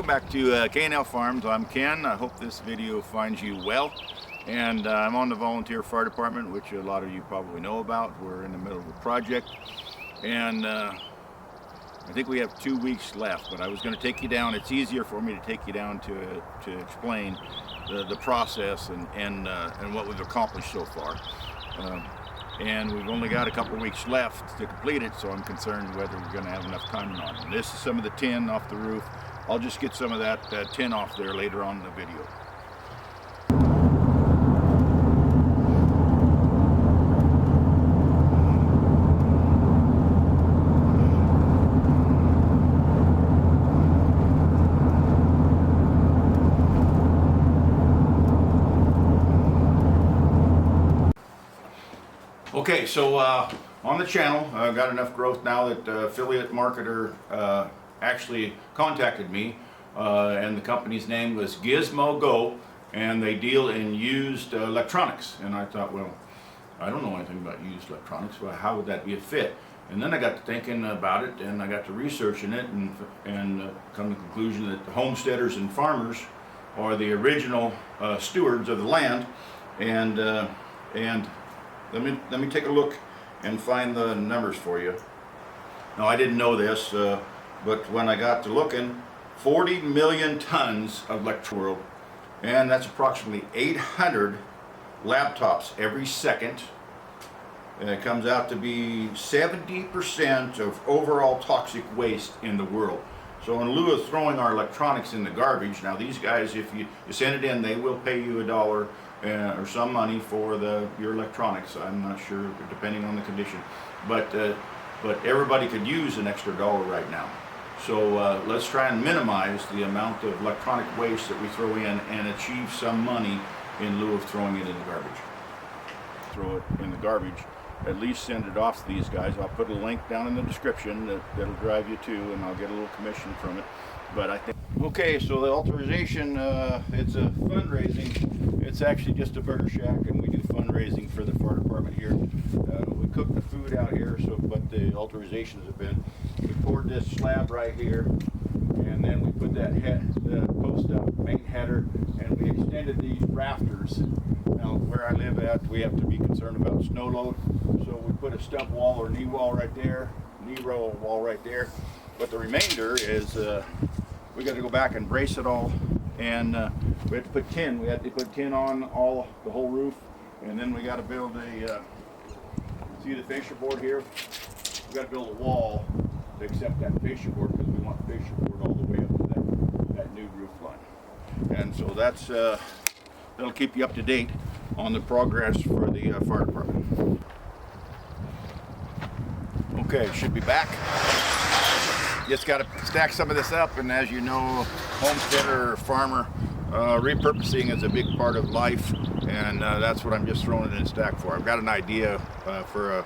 welcome back to K&L Farms. I'm Ken. I hope this video finds you well. And I'm on the volunteer fire department, which a lot of you probably know about. We're in the middle of a project, and I think we have 2 weeks left. But I was going to take you down. It's easier for me to take you down to explain the process and what we've accomplished so far. And we've only got a couple weeks left to complete it, so I'm concerned whether we're going to have enough time or not. And this is some of the tin off the roof. I'll just get some of that tin off there later on in the video. Okay, so on the channel, I've got enough growth now that affiliate marketer actually contacted me, and the company's name was Gizmo Go, and they deal in used electronics. And I thought, well, I don't know anything about used electronics, but how would that be a fit? And then I got to thinking about it, and I got to researching it, and come to the conclusion that the homesteaders and farmers are the original stewards of the land, and let me take a look and find the numbers for you. Now, I didn't know this, but when I got to looking, 40 million tons of electronics, and that's approximately 800 laptops every second. And it comes out to be 70% of overall toxic waste in the world. So in lieu of throwing our electronics in the garbage, now these guys, if you send it in, they will pay you $1 or some money for your electronics. I'm not sure, depending on the condition, but everybody could use an extra $1 right now. So let's try and minimize the amount of electronic waste that we throw in and achieve some money in lieu of throwing it in the garbage. Throw it in the garbage, at least send it off to these guys. I'll put a link down in the description that'll drive you to, and I'll get a little commission from it. But I think, okay, so the authorization, it's a fundraising. It's actually just a burger shack, and we do fundraising for the fire department here. We cook the food out here, but the authorizations have been, we poured this slab right here, and then we put that the post up main header, and we extended these rafters. Now, where I live at, we have to be concerned about snow load, so we put a stump wall or knee wall right there, knee roll wall right there. But the remainder is we got to go back and brace it all, and we have to put tin. We had to put tin on the whole roof, and then we got to build a see the fascia board here. We got to build a wall to accept that fascia board, because we want the fascia board all the way up to that new roof line. And so that's that'll keep you up to date on the progress for the fire department. Okay, should be back. Just got to stack some of this up, and as you know, homesteader or farmer, repurposing is a big part of life, and that's what I'm just throwing it in a stack for. I've got an idea for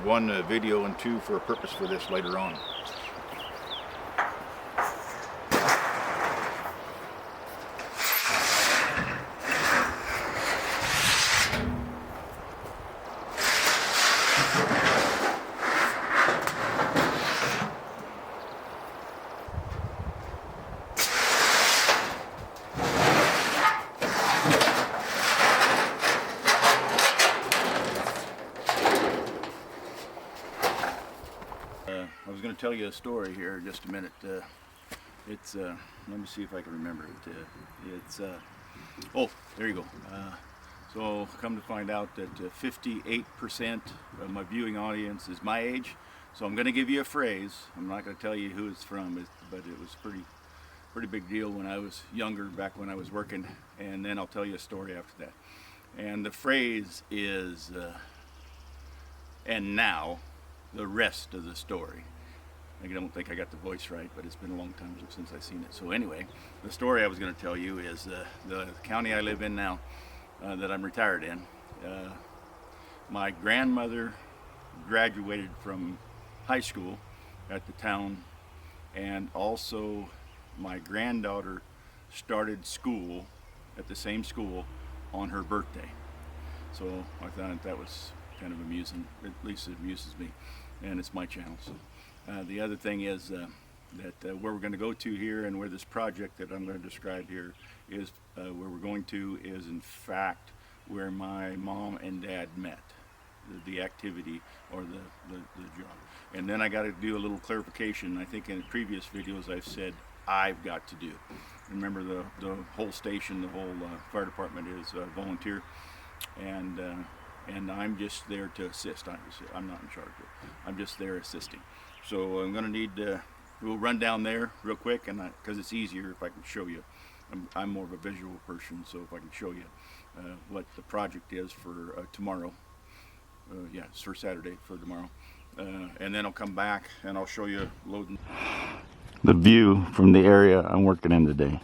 one video and two for a purpose for this later on. I was going to tell you a story here in just a minute. It's let me see if I can remember it. Oh, there you go. So come to find out that 58% of my viewing audience is my age. So I'm going to give you a phrase. I'm not going to tell you who it's from, but it was pretty big deal when I was younger, back when I was working. And then I'll tell you a story after that. And the phrase is, and now the rest of the story. I don't think I got the voice right, but it's been a long time since I've seen it. So anyway, the story I was going to tell you is the county I live in now, that I'm retired in. My grandmother graduated from high school at the town, and also my granddaughter started school at the same school on her birthday. So I thought that was kind of amusing. At least it amuses me, and it's my channel. So the other thing is where we're going to go to here, and where this project that I'm going to describe here is, where we're going to is in fact where my mom and dad met, the activity or the job. And then I got to do a little clarification. I think in previous videos I've said I've got to do. Remember, the whole station, the whole fire department is volunteer, and I'm just there to assist. I'm not in charge of it. I'm just there assisting. So I'm going to need we'll run down there real quick, and because it's easier if I can show you. I'm more of a visual person, so if I can show you what the project is for tomorrow. Yeah, it's for Saturday, for tomorrow. And then I'll come back and I'll show you loading the view from the area I'm working in today.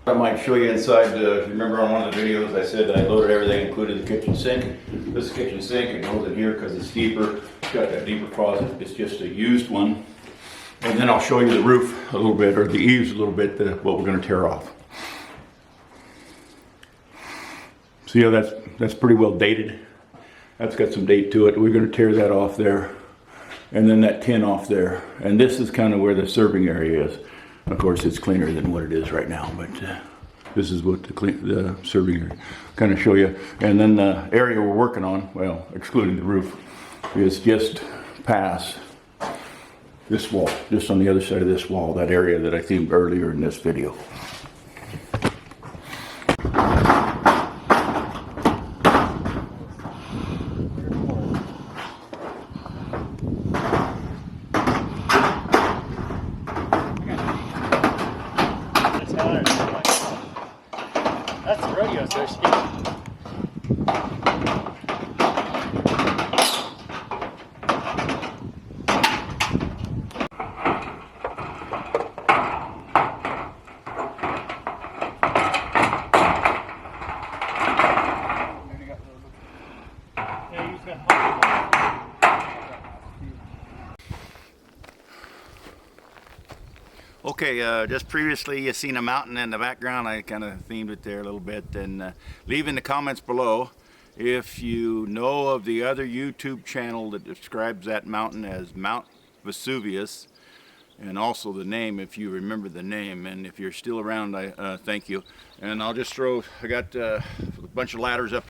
I might show you inside. If you remember on one of the videos I said that I loaded everything, included the kitchen sink. This kitchen sink, it goes in here because it's deeper. It's got that deeper closet. It's just a used one. And then I'll show you the roof a little bit, or the eaves a little bit, what we're going to tear off. See how that's pretty well dated? That's got some date to it. We're going to tear that off there, and then that tin off there. And this is kind of where the serving area is. Of course, it's cleaner than what it is right now, but this is what the serving area kind of show you. And then the area we're working on, well, excluding the roof, is just past this wall, just on the other side of this wall, that area that I themed earlier in this video. That's the rodeo association. Okay, just previously you seen a mountain in the background. I kind of themed it there a little bit, and leave in the comments below if you know of the other YouTube channel that describes that mountain as Mount Vesuvius, and also the name, if you remember the name. And if you're still around, I thank you. And I'll just I got a bunch of ladders up